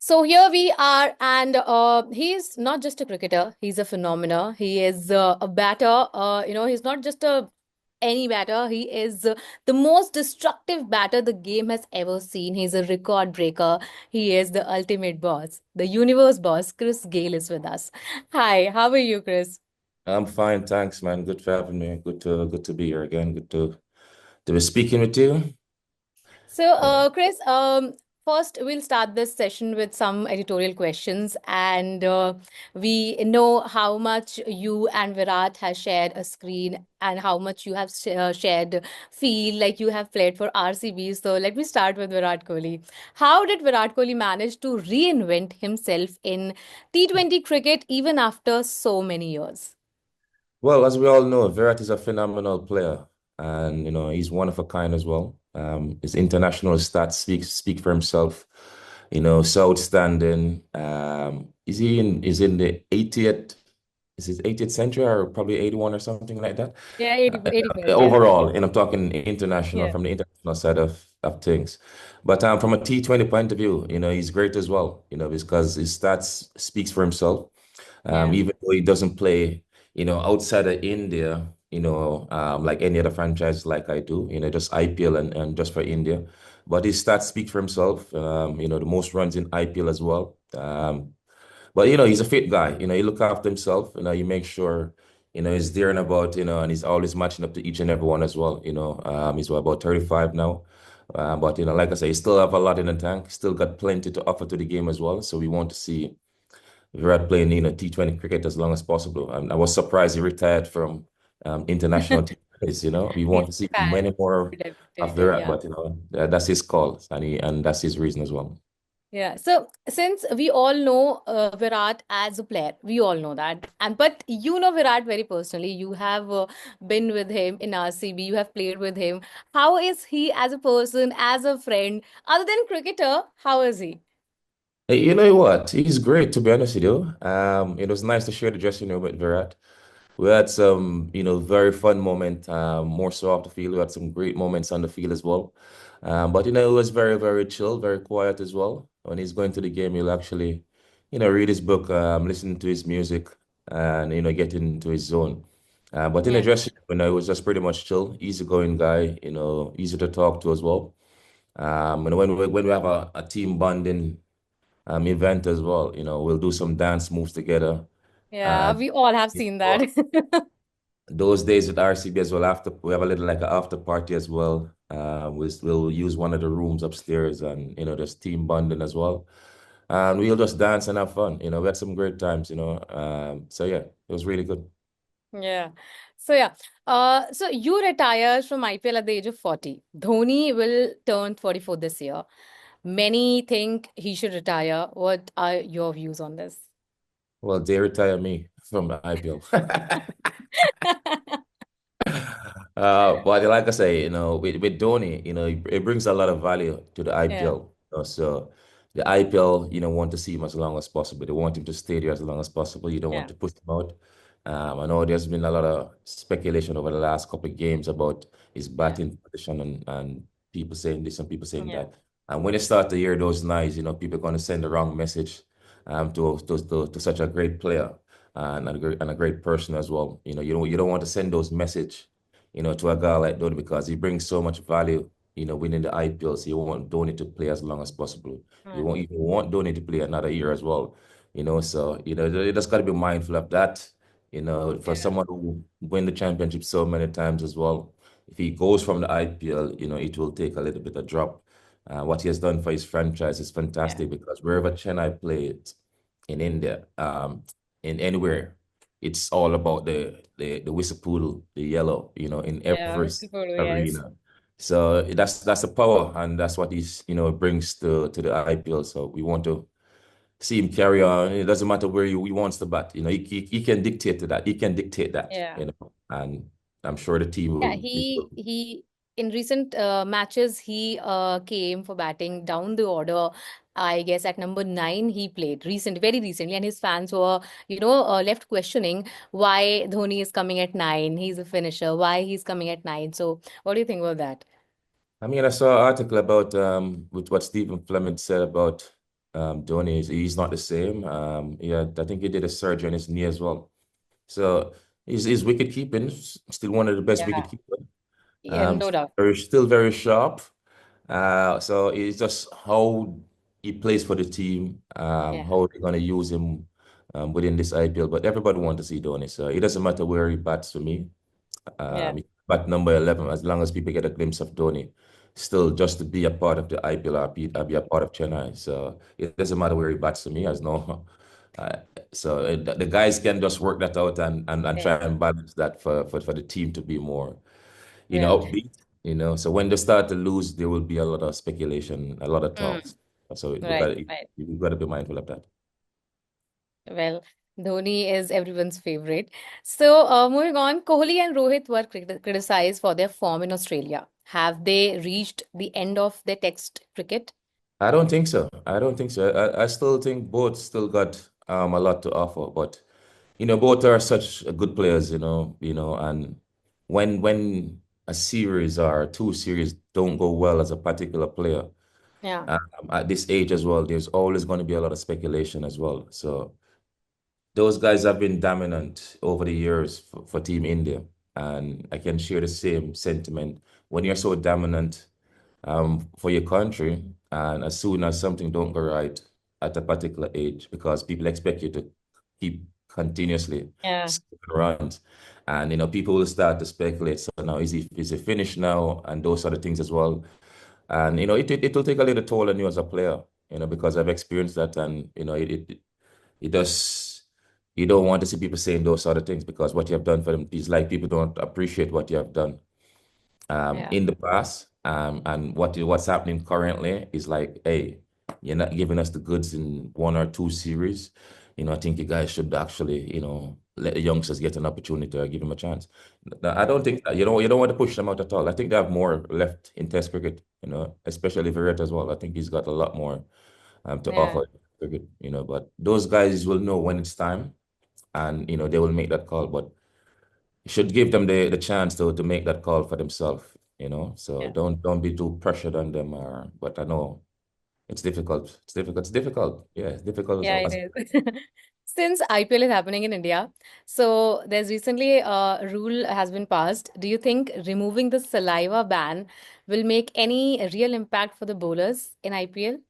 So here we are, and he's not just a cricketer, he's a phenomena. He is a batter. He's not just a any batter. He is the most destructive batter the game has ever seen. He's a record breaker. He is the ultimate boss. The universe boss, Chris Gayle, is with us. Hi, how are you, Chris? I'm fine, thanks, man. Good for having me. Good to be here again. Good to be speaking with you. So, Yeah. Chris, first we'll start this session with some editorial questions, and we know how much you and Virat has shared a screen, and how much you have shared feel like you have played for RCB. So, let me start with Virat Kohli. How did Virat Kohli manage to reinvent himself in T20 cricket even after so many years? Well, as we all know, Virat is a phenomenal player, and he's one of a kind as well. His international stats speak for himself. So outstanding. Is in the 80th, is his 80th century or probably 81 or something like that? Yeah, 80, Uh, 81st, yeah. Overall, and I'm talking international Yeah. from the international side of things. But from a T20 point of view, he's great as well, because his stats speaks for himself. Yeah. Even though he doesn't play, outside of India, like any other franchise like I do, just IPL and just for India. But his stats speak for himself. The most runs in IPL as well. But he's a fit guy. He look after himself. He make sure, he's there and about, and he's always matching up to each and every one as well. He's what, about 35 now. But like I say, he still have a lot in the tank. Still got plenty to offer to the game as well. So we want to see Virat playing, T20 cricket as long as possible. I was surprised he retired from international teams. We He's want to see fan. many more of Virat, Yeah. but that's his call, and that's his reason as well. Yeah. So since we all know Virat as a player, we all know that. And but you know Virat very personally. You have been with him in RCB. You have played with him. How is he as a person, as a friend, other than cricketer? How is he? Hey, you know what? He's great, to be honest with you. It was nice to share the dressing room with Virat. We had some, very fun moment, more so off the field. We had some great moments on the field as well. But it was very, very chill, very quiet as well. When he's going to the game, he'll actually, read his book, listen to his music, and get into his zone. But in the Yeah. dressing room, it was just pretty much chill, easygoing guy, easy to talk to as well. And when we have a team bonding event as well, we'll do some dance moves together. Yeah, we all have seen that. Those days at RCB as well, after we have a little like an after party as well. We'll use one of the rooms upstairs and just team bonding as well. And we'll just dance and have fun. We had some great times, so yeah, it was really good. Yeah. So yeah. So you retired from IPL at the age of 40. Dhoni will turn 44 this year. Many think he should retire. What are your views on this? Well, they retire me from the IPL. But like I say, with Dhoni, it brings a lot of value to the Yeah, IPL. So the IPL, want to see him as long as possible. They want him to stay there as long as possible. You don't want yeah, to push him out. I know there's been a lot of speculation over the last couple of games about his yeah, batting position and people saying this and people saying yeah, that. And when they start to hear those lies, people are going to send the wrong message to such a great player and a great person as well. You don't want to send those message to a guy like Dhoni because he brings so much value, winning the IPL. So you want Dhoni to play as long as possible. yeah, You want Dhoni to play another year as well, So you just got to be mindful of that. For yeah, someone who win the championship so many times as well, if he goes from the IPL, it will take a little bit of drop. What he has done for his franchise is yeah, fantastic because wherever Chennai played in India, in anywhere, it's all about the whistle poodle, the yellow, in yeah. every Mr. Polo, yes. arena. So that's the power, and that's what he's brings to the IPL. So we want to see him carry on. It doesn't matter where he wants to bat. He can dictate to that. He can dictate that. Yeah. And I'm sure the team Yeah, will. he in recent matches he came for batting down the order. I guess at number 9 he played very recently, and his fans were, left questioning why Dhoni is coming at 9. He's a finisher. Why he's coming at 9? So, what do you think about that? I mean, I saw an article about with what Stephen Fleming said about Dhoni he's not the same. Yeah, I think he did a surgery on his knee as well. So his wicket keeping still one of the best Yeah. wicket keepers. Yeah, no doubt. Still very sharp. So it's just how he plays for the team, Yeah. how they're gonna use him within this IPL. But everybody wants to see Dhoni, so it doesn't matter where he bats for me. Yeah. He bat number 11 as long as people get a glimpse of Dhoni. Still, just to be a part of the IPL or be a part of Chennai. So it doesn't matter where he bats for me, as no. Uh, so the guys can just work that out and try Yeah. and balance that for the team to be more, Yeah. upbeat. So when they start to lose, there will be a lot of speculation, a lot of Mm. talks. So Right. Right. we got to be mindful of that. Well, Dhoni is everyone's favorite. So, moving on, Kohli and Rohit were criticized for their form in Australia. Have they reached the end of their test cricket? I don't think so. I don't think so. I still think both still got a lot to offer, but both are such good players, and when a series or two series don't go well as a particular player, Yeah. um, at this age as well, there's always going to be a lot of speculation as well. So those guys have been dominant over the years for Team India, and I can share the same sentiment. When you're so dominant for your country, and as soon as something don't go right at a particular age, because people expect you to keep continuously Yeah. scoring runs, and people will start to speculate. So now is he finished now, and those sort of things as well. And it will take a little toll on you as a player, because I've experienced that, and it does. You don't want to see people saying those sort of things because what you have done for them is like people don't appreciate what you have done Yeah. in the past. And what's happening currently is like, hey, you're not giving us the goods in one or two series. I think you guys should actually, let the youngsters get an opportunity or give them a chance. I don't think that, you don't want to push them out at all. I think they have more left in Test cricket, especially Virat as well. I think he's got a lot more to Yeah. offer cricket, but those guys will know when it's time and they will make that call. But you should give them the chance to make that call for themselves, so Yeah. don't be too pressured on them, but I know it's difficult. It's difficult. Yeah, it's difficult Yeah, as it is. Since IPL is happening in India, so there's recently a rule has been passed. Do you think removing the saliva ban will make any real impact for the bowlers in IPL?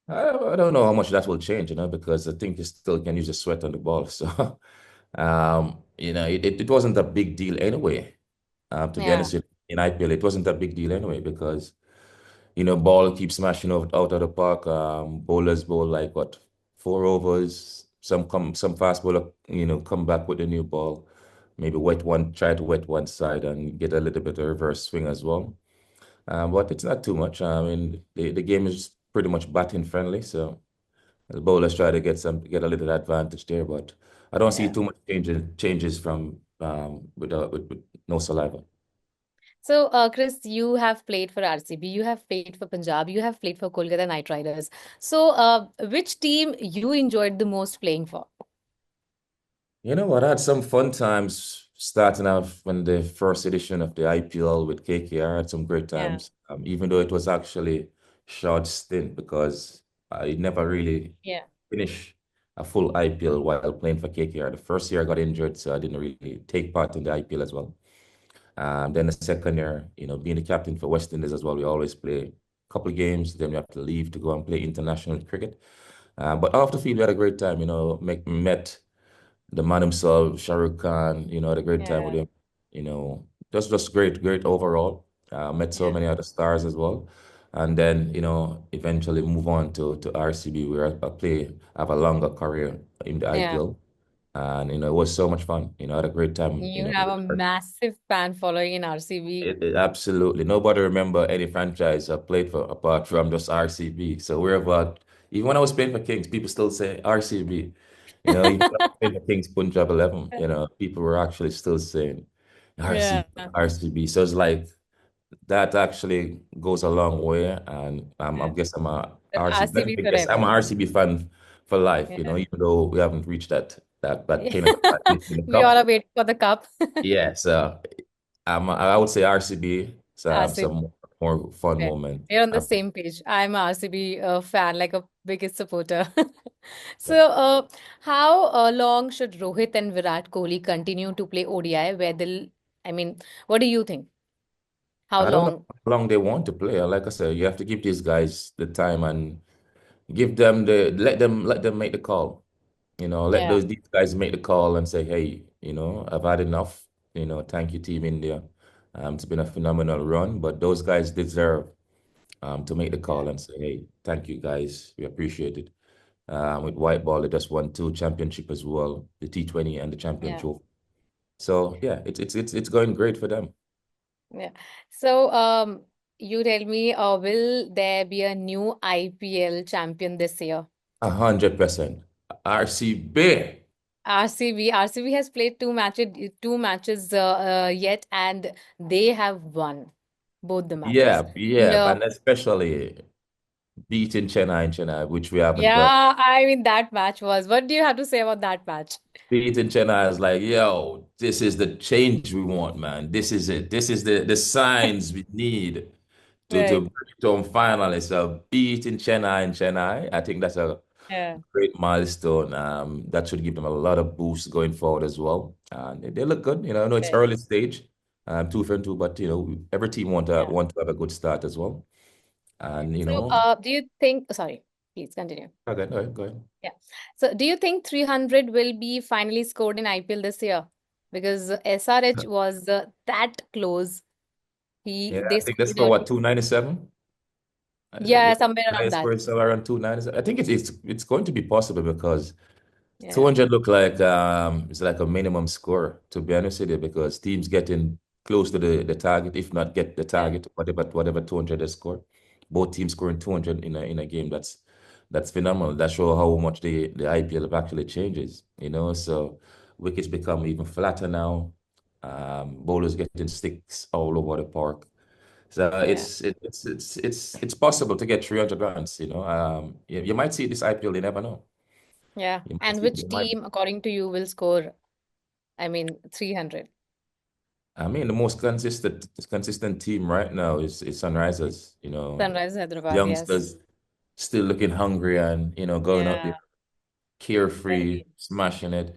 I don't know how much that will change, because I think you still can use the sweat on the ball. So, it wasn't a big deal anyway. To be Yeah. honest, in IPL, it wasn't a big deal anyway because ball keeps smashing out of the park. Bowlers bowl like what, 4 overs. Some fast bowler, come back with a new ball. Maybe try to wet one side and get a little bit of reverse swing as well. But it's not too much. I mean, the game is pretty much batting friendly, so the bowlers try to get a little advantage there. But I don't see Yeah. too much changes from with no saliva. So, Chris, you have played for RCB, you have played for Punjab, you have played for Kolkata Knight Riders. So, which team you enjoyed the most playing for? You know what? I had some fun times starting off when the first edition of the IPL with KKR. I had some great Yeah. times, even though it was actually short stint because I never really Yeah. finished a full IPL while playing for KKR. The first year I got injured, so I didn't really take part in the IPL as well. Then the second year, being the captain for West Indies as well, we always play a couple of games, then we have to leave to go and play international cricket. But off the field, we had a great time, met the man himself, Shah Rukh Khan, had a great time with Yeah. him. Just great overall. Met so Yeah. many other stars as well. And then, eventually move on to RCB where I have a longer career in the Yeah. IPL. And, it was so much fun. I had a great time, You have a massive fan following in RCB. Absolutely. Nobody remember any franchise I played for apart from just RCB. So we're about, even when I was playing for Kings, people still say RCB. Even when I was playing for Kings Punjab 11, people were actually still saying Yeah. RCB. So it's like that actually goes a long way. And I Yeah. guess I'm a So RCB. RCB I guess I'm forever. a RCB fan for life, Yeah. even though we haven't reached that kind of advantage in the We all cup. are waiting for the cup. Yeah, so I would say RCB. So RCB. some more fun Right. moment. We're on the same page. I'm a RCB fan, like a biggest supporter. So, how long should Rohit and Virat Kohli continue to play ODI? Where they'll, I mean, what do you think? How I don't know long? how long they want to play. Like I said, you have to give these guys the time and give them the let them make the call. Let Yeah, these guys make the call and say, hey, I've had enough. Thank you, Team India. It's been a phenomenal run, but those guys deserve to make the yeah, call and say, hey, thank you guys. We appreciate it. With white ball, they just won two championship as well, the T20 and the champion yeah, trophy. So yeah, it's going great for them. yeah. So, you tell me, will there be a new IPL champion this year? 100%. RCB. RCB has played two matches yet, and they have won both the matches. Yeah, yeah, No, and especially beating Chennai in Chennai, which we haven't done. yeah, I mean that match was. What do you have to say about that match? Beating Chennai is like, yo, this is the change we want, man. This is it. This is the signs we need to Right. bring it home finally. So beating Chennai in Chennai, I think that's a Yeah. great milestone. That should give them a lot of boost going forward as well. And they look good. I know it's Right. early stage, two for two, but every team Yeah. want to have a good start as well. And So, do you think? Sorry, please continue. okay, go ahead, go ahead. Yeah. So, do you think 300 will be finally scored in IPL this year? Because SRH was that close. Yeah, They I think that's scored for what, 297? yeah, somewhere around Highest that. score is somewhere around 297. I think it's going to be possible because Yeah. 200 look like it's like a minimum score, to be honest with you, because teams getting close to the target, if not get the Yeah. target, whatever 200 they score. Both teams scoring 200 in a game. That's phenomenal. That shows how much the IPL have actually changes. So wickets become even flatter now. Bowlers getting sticks all over the park. So Yeah. it's possible to get 300 runs. You might see this IPL, you never know. Yeah. You might And see, which you might team, according to you, will score, 300? I mean, the most consistent team right now is Sunrisers. Sunrise Hyderabad, yes. Youngsters still looking hungry and going out there Yeah. carefree, Right. smashing it.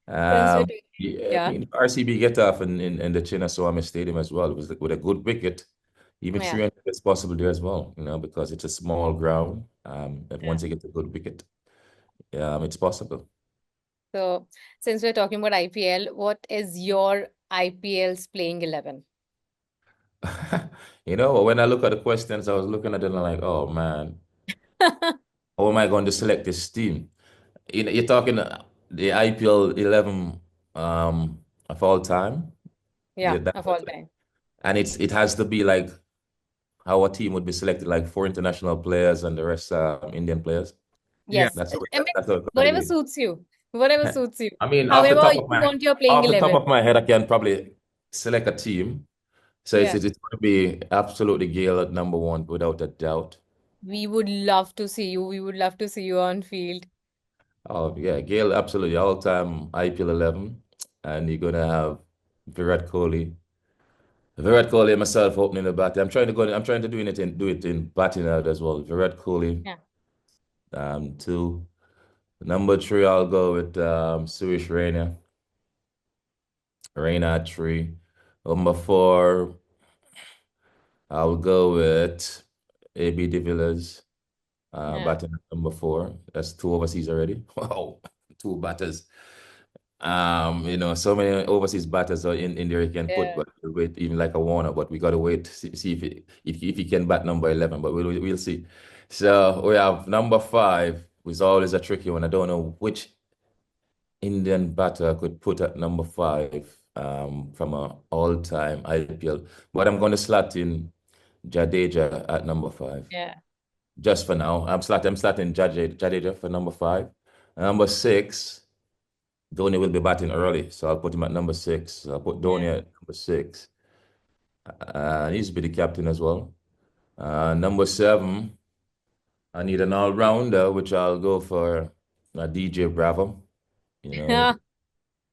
Since we're talking, Yeah, I yeah. mean, RCB get off in the Chinnaswamy Stadium as well. It was with a good wicket. Even Yeah. 300 is possible there as well, because it's a small ground. And Yeah. once you get a good wicket, it's possible. So, since we're talking about IPL, what is your IPL's playing 11? When I look at the questions, I was looking at it and I'm like, oh man, how am I going to select this team? You're talking the IPL 11 of all time. Yeah, That's of all time. and it has to be like how a team would be selected, like four international players and the rest Indian players. Yeah. Yes. That's how I mean, that's how it's going to whatever be. suits you. Whatever suits you. I mean, However, you want your playing off the top 11. of my head, I can probably select a team. So it's Yeah. it's going to be absolutely Gale at number one without a doubt. We would love to see you. We would love to see you on field. Oh yeah, Gale absolutely all-time IPL 11, and you're gonna have Virat Kohli. Virat Kohli and myself opening the bat. I'm trying to do it in batting out as well. Virat Kohli, Yeah. two. Number three, I'll go with Suresh Raina. Raina at three. Number four, I'll go with AB de Villiers. Yeah. Batting at number four. That's two overseas already. Wow, two batters. So many overseas batters are in there you can put, Yeah. but we'll wait even like a Warner, but we gotta wait to see if he can bat number 11, but we'll see. So we have number five, which is always a tricky one. I don't know which Indian batter I could put at number five from a all-time IPL, but I'm gonna slot in Jadeja at number five. Yeah. Just for now. I'm slotting Jadeja for number five. Number six. Dhoni will be batting early, so I'll put him at number six. I'll put Dhoni Yeah. at number six. He needs to be the captain as well. Number seven, I need an all-rounder, which I'll go for DJ Bravo. You know,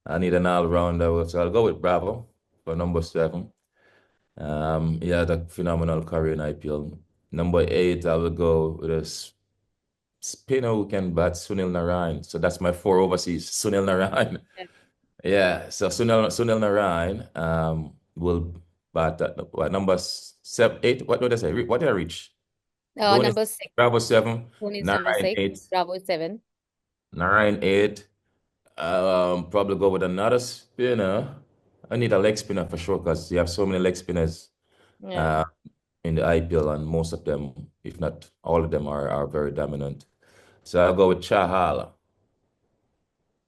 I need an all-rounder, which I'll go with Bravo for number seven. Yeah, the phenomenal career in IPL. Number eight, I will go with a spinner who can bat Sunil Narayan. So that's my four overseas. Sunil Narayan. Yeah. Yeah, so Sunil Narayan will bat at what number seven, eight? What did I say? What did I reach? Dhoni Number six. Bravo seven, Dhoni is number Narayan six. eight, Bravo is seven. Narayan eight. Probably go with another spinner. I need a leg spinner for sure because you have so many leg spinners Yeah. uh, in the IPL, and most of them, if not all of them, are very dominant. So I'll go with Chahal.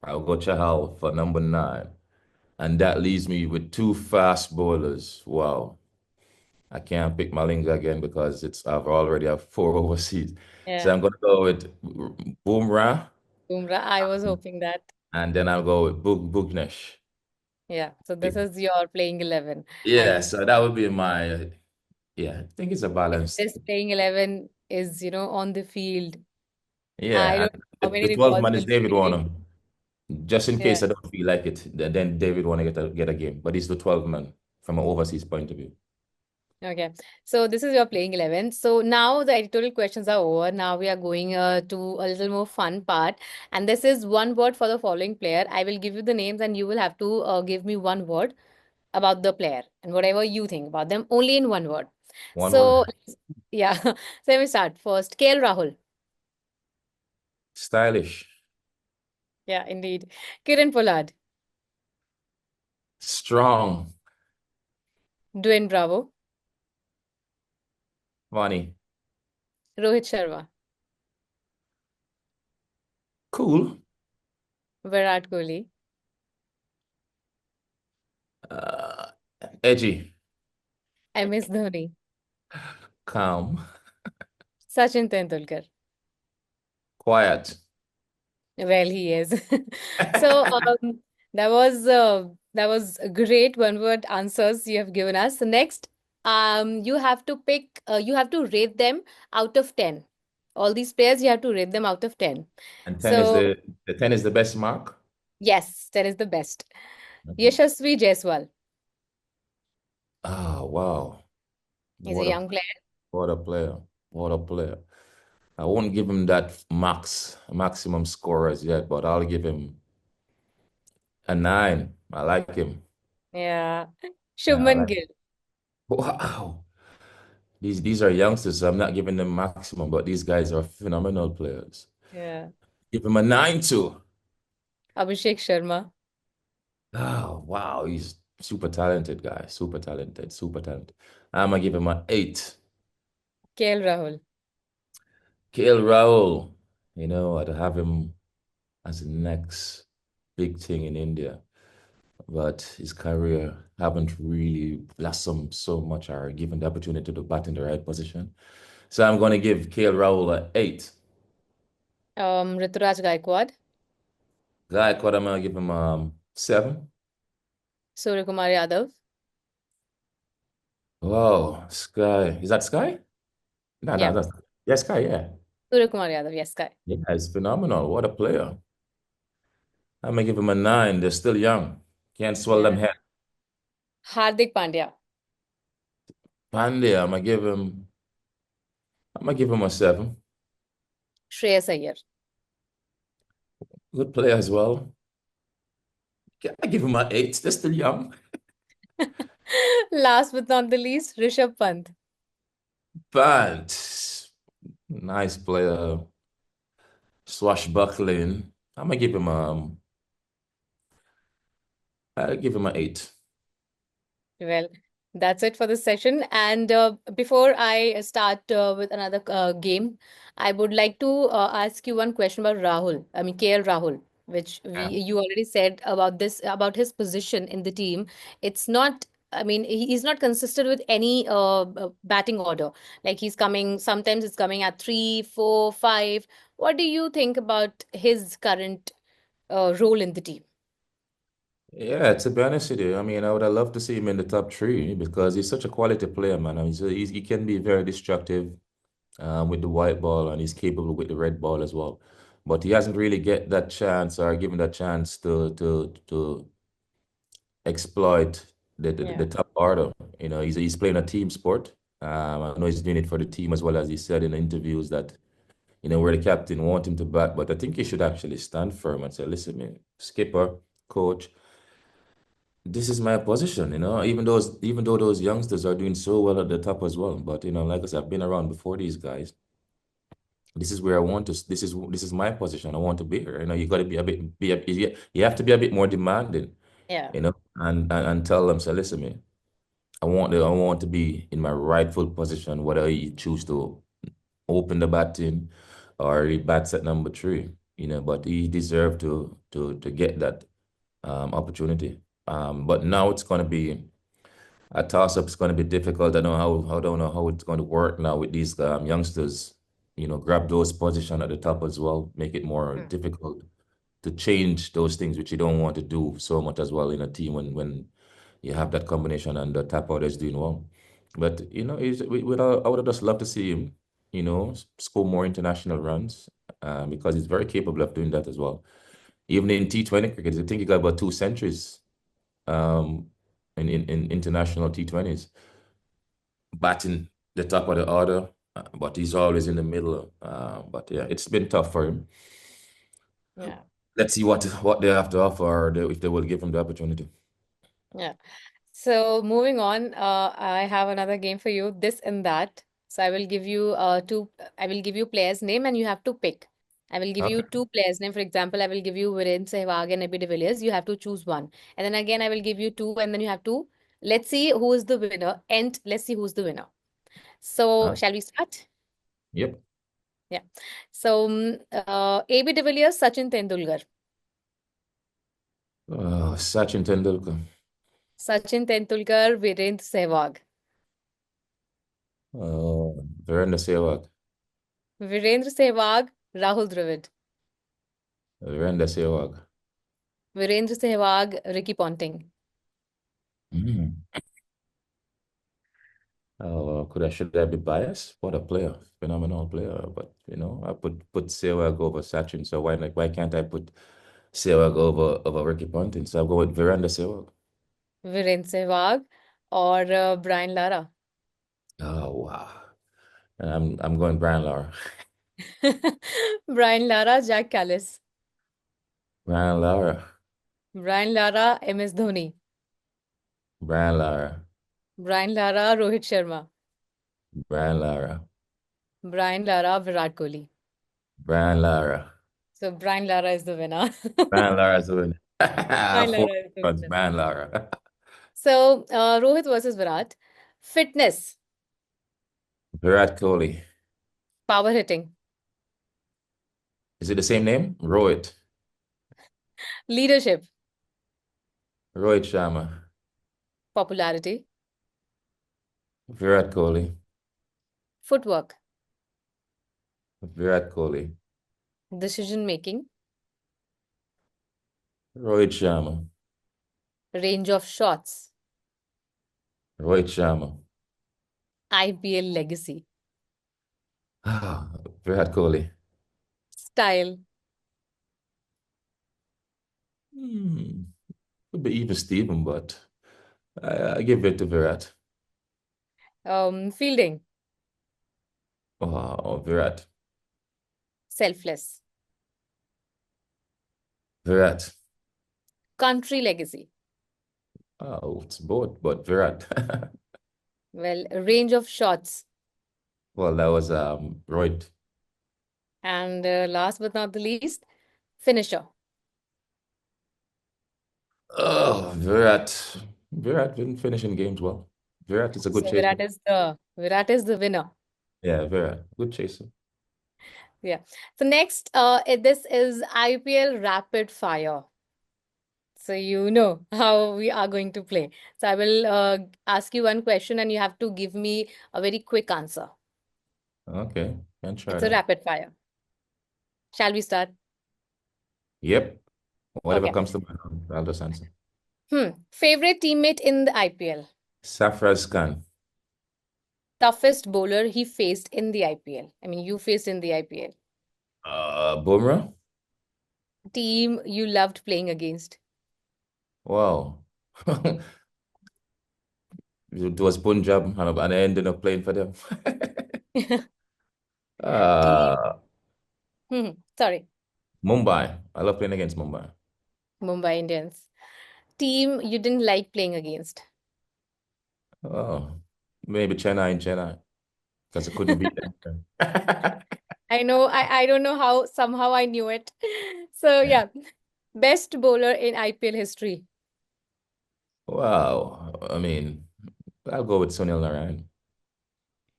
I'll go Chahal for number nine. And that leaves me with two fast bowlers. Wow. I can't pick Malinga again because I've already have four overseas. So Yeah. I'm gonna go with Bumrah, Bumrah. I was hoping that. and then I'll go with Bugnesh. Yeah. So this is your playing 11. Yeah, I so that would be my yeah, I think it's a If balance. this playing 11 is, on the field, I Yeah, don't and know how many the 12th records man is will be David breaking. Warner. Just in Yeah. case I don't feel like it, then David Warner get a game. But he's the 12th man from an overseas point of view. Okay. So this is your playing 11. So now the editorial questions are over. Now we are going to a little more fun part. And this is one word for the following player. I will give you the names and you will have to give me one word about the player and whatever you think about them, only in one word. One So, word. yeah. So let me start first. KL Rahul. Stylish. Yeah, indeed. Kiran Pollard. Strong. Dwayne Bravo. Funny. Rohit Sharma. Cool. Virat Kohli. Uh, Edgy. MS Dhoni. Calm. Sachin Tendulkar. Quiet. Well, he is. So that was a great one-word answers you have given us. So next, you have to you have to rate them out of 10. All these players, you have to rate them out of 10. And 10 is So the 10 is the best mark. yes, 10 is the best. Okay. Yashasvi Jaiswal Oh, wow. is a What a young player. what a player. What a player. I won't give him that maximum score as yet, but I'll give him a nine. I like him. Yeah. Yeah, I Shubman like. Gill. Wow. These are youngsters, so I'm not giving them maximum, but these guys are phenomenal players. Yeah. Give him a nine too. Abhishek Sharma. Oh, wow. He's super talented guy. Super talented. Super talented. I'm gonna give him an eight. KL Rahul. KL Rahul, I'd have him as the next big thing in India. But his career haven't really blossomed so much or given the opportunity to bat in the right position. So I'm going to give KL Rahul an eight. Rituraj Gaikwad. Guy Code, I'm going to give him seven. Suryakumar Yadav. Wow, Sky. Is that Sky? No, no, Yeah. that's yeah, Sky, yeah. Suryakumar Yadav. Yes, guy. Yeah, it's phenomenal. What a player. I'm gonna give him a nine. They're still young. Can't swallow them Yeah. head. Hardik Pandya. Pandey, I'm gonna give him a seven. Shreyas Iyer. Good player as well. I give him an eight. They're still young. Last but not the least, Rishabh Pant. But nice player. Swashbuckling. I'm gonna give him I'll give him an eight. Well, that's it for this session. And before I start with another game, I would like to ask you one question about Rahul. I mean, KL Rahul, which Yeah. you already said about this, about his position in the team. It's not. I mean, he's not consistent with any batting order. Like he's coming. Sometimes it's coming at 3, 4, 5. What do you think about his current role in the team? Yeah, to be honest with you, I mean, I would have loved to see him in the top three because he's such a quality player, man. I mean, he can be very destructive with the white ball and he's capable with the red ball as well. But he hasn't really get that chance or given that chance to exploit the Yeah. top order. He's playing a team sport. I know he's doing it for the team as well as he said in interviews that, where the captain want him to bat, but I think he should actually stand firm and say, listen, man, skipper, coach, this is my position, even though those youngsters are doing so well at the top as well. But like I said, I've been around before these guys. This is where I want to, this is my position. I want to be here. You gotta be a bit you have to be a bit more demanding, Yeah. and tell them, say, listen, man, I want to be in my rightful position, whether you choose to open the batting or he bats at number three, but he deserved to get that opportunity. But now it's going to be a toss-up. It's going to be difficult. I don't know how it's going to work now with these youngsters. Grab those positions at the top as well, make it more Mm. difficult to change those things which you don't want to do so much as well in a team when you have that combination and the tap out is doing well. But I would have just loved to see him, score more international runs, because he's very capable of doing that as well. Even in T20 cricket, I think he got about two centuries um, in international T20s, batting the top of the order, but he's always in the middle. But yeah, it's been tough for him. Yeah. Let's see what they have to offer, or if they will give him the opportunity. Yeah. So moving on, I have another game for you, this and that. So I will give you players' name and you have to pick. I will give you Okay. two players' name. For example, I will give you Virendra Sehwag and AB de Villiers. You have to choose one. And then again, I will give you two, and then you have to, let's see who is the winner. And let's see who's the winner. So Uh, shall we start? yep. Yeah. So AB de Villiers, Sachin Tendulkar. Sachin Tendulkar. Sachin Tendulkar, Virendra Sehwag. Virender Sehwag. Virendra Sehwag, Rahul Dravid. Virender Sehwag. Virendra Sehwag, Ricky Ponting. Mm. Should I be biased? What a player, phenomenal player. But I put Sehwag over Sachin, so why can't I put Sehwag over Ricky Ponting? So I'll go with Virender Sehwag. Virendra Sehwag or Brian Lara. Oh wow. I'm going Brian Lara. Brian Lara, Jack Callis. Brian Lara. Brian Lara, MS Dhoni. Brian Lara. Brian Lara, Rohit Sharma. Brian Lara. Brian Lara, Virat Kohli. Brian Lara. So Brian Lara is the winner. Brian Lara's the winner. Brian Four Lara is the runs, winner. Brian Lara. So Rohit versus Virat. Fitness, Virat Kohli. power hitting, Is it the same name? Rohit. leadership, Rohit Sharma. popularity, Virat Kohli. footwork, Virat Kohli. decision making, Rohit Sharma. range of shots, Rohit Sharma. IPL legacy, Virat Kohli. style, Hmm. Could be even Steven, but I give it to Virat. fielding, Oh, Virat. selfless, Virat. country legacy. Oh, it's both, but Virat. Well, range of shots. Well, that was Rohit. And last but not the least, finisher. Oh, Virat. Virat didn't finish in games well. Virat is a good So chaser. Virat is the winner. Yeah, Virat. Good chaser. Yeah. So next, this is IPL rapid fire. So you know how we are going to play. So I will ask you one question and you have to give me a very quick answer. Okay, can try It's a that. rapid fire. Shall we start? Yep. Whatever Okay. comes to mind, I'll just answer. Favorite teammate in the IPL? Safraz Khan. Toughest bowler he faced in the IPL. I mean, you faced in the IPL. Bumrah. Team you loved playing against. Wow. It was Punjab, and I ended up playing for them. Team. Uh, Sorry, Mumbai. I love playing against Mumbai. Mumbai Indians. Team you didn't like playing against. Oh, maybe Chennai and Chennai because I couldn't beat them. I know, I don't know how, somehow I knew it. So Yeah. yeah, best bowler in IPL history. Wow. I mean, I'll go with Sunil Narayan.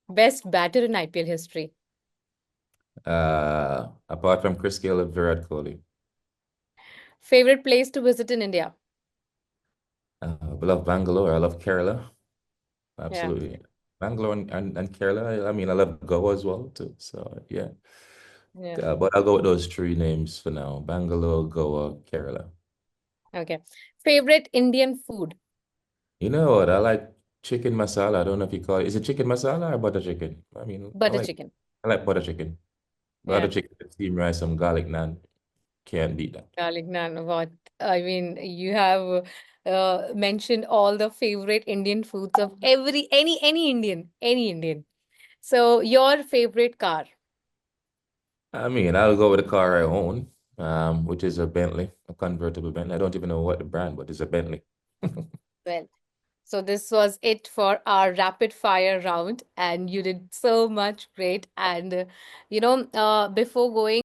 Best batter in IPL history. Apart from Chris Gayle, Virat Kohli. Favorite place to visit in India. I love Bangalore. I love Kerala. Yeah, Absolutely. Bangalore and Kerala. I mean, I love Goa as well too. So yeah. yeah. But I'll go with those three names for now. Bangalore, Goa, Kerala. Okay. Favorite Indian food. You know what? I like chicken masala. I don't know if you call it. Is it chicken masala or butter chicken? I mean, Butter chicken. I like butter chicken. Butter Yeah. chicken, with steamed rice, some garlic naan. Can't beat that. Garlic naan. What? I mean, you have mentioned all the favorite Indian foods of any Indian, any Indian. So your favorite car. I mean, I'll go with the car I own, which is a Bentley, a convertible Bentley. I don't even know what the brand, but it's a Bentley. Well, so this was it for our rapid fire round, and you did so much great. And before going